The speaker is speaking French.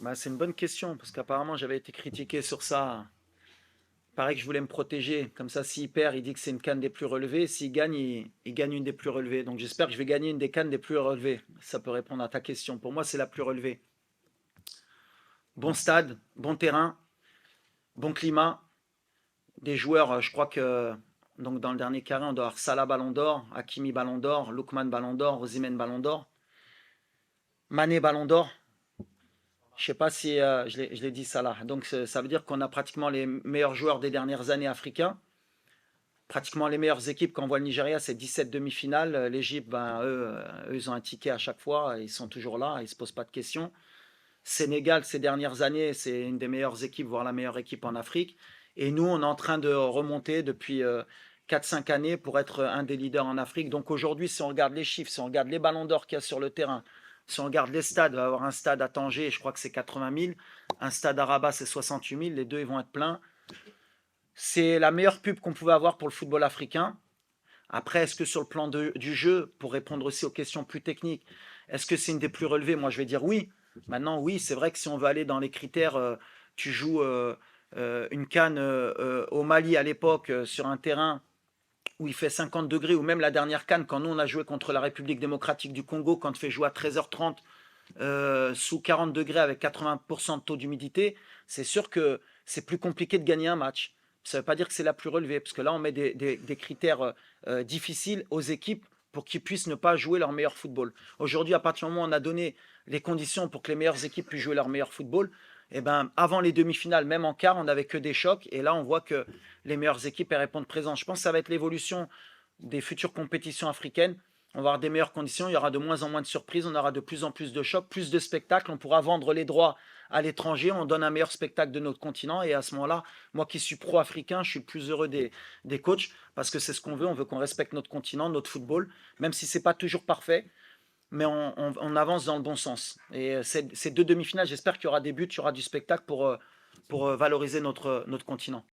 Bah, c'est une bonne question, parce qu'apparemment j'avais été critiqué sur ça. Pareil que je voulais me protéger. Comme ça, s'il perd, il dit que c'est une canne des plus relevées. S'il gagne, il gagne une des plus relevées. Donc j'espère que je vais gagner une des cannes des plus relevées. Ça peut répondre à ta question. Pour moi, c'est la plus relevée. Bon stade, bon terrain, bon climat, des joueurs, je crois que donc dans le dernier carré, on doit avoir Salah Ballon d'Or, Hakimi Ballon d'Or, Lookman Ballon d'Or, Osimhen Ballon d'Or, Mané Ballon d'Or. Je sais pas si je l'ai dit Salah. Donc ça veut dire qu'on a pratiquement les meilleurs joueurs des dernières années africains. Pratiquement les meilleures équipes. Quand on voit le Nigeria, c'est 17 demi-finales. L'Égypte, ben, eux, ils ont un ticket à chaque fois. Ils sont toujours là. Ils ne se posent pas de questions. Sénégal, ces dernières années, c'est une des meilleures équipes, voire la meilleure équipe en Afrique. Et nous, on est en train de remonter depuis 4-5 années pour être un des leaders en Afrique. Donc aujourd'hui, si on regarde les chiffres, si on regarde les ballons d'or qu'il y a sur le terrain, si on regarde les stades, il va y avoir un stade à Tanger, je crois que c'est 80 000. Un stade à Rabat, c'est 68 000. Les deux, ils vont être pleins. C'est la meilleure pub qu'on pouvait avoir pour le football africain. Après, est-ce que sur le plan du jeu, pour répondre aussi aux questions plus techniques, est-ce que c'est une des plus relevées? Moi, je vais dire oui. Maintenant, oui, c'est vrai que si on veut aller dans les critères, tu joues une canne au Mali à l'époque sur un terrain où il fait 50 degrés, ou même la dernière canne, quand nous on a joué contre la République démocratique du Congo, quand on fait jouer à 13h30 sous 40 degrés avec 80% de taux d'humidité, c'est sûr que c'est plus compliqué de gagner un match. Ça ne veut pas dire que c'est la plus relevée, parce que là, on met des critères difficiles aux équipes pour qu'ils puissent ne pas jouer leur meilleur football. Aujourd'hui, à partir du moment où on a donné les conditions pour que les meilleures équipes puissent jouer leur meilleur football, eh ben, avant les demi-finales, même en quart, on n'avait que des chocs. Et là, on voit que les meilleures équipes elles répondent présentes. Je pense que ça va être l'évolution des futures compétitions africaines. On va avoir des meilleures conditions, il y aura de moins en moins de surprises, on aura de plus en plus de chocs, plus de spectacles, on pourra vendre les droits à l'étranger, on donne un meilleur spectacle de notre continent et à ce moment-là, moi qui suis pro-africain, je suis plus heureux des coachs parce que c'est ce qu'on veut, on veut qu'on respecte notre continent, notre football, même si c'est pas toujours parfait, mais on avance dans le bon sens. Et ces deux demi-finales, j'espère qu'il y aura des buts, il y aura du spectacle pour valoriser notre continent.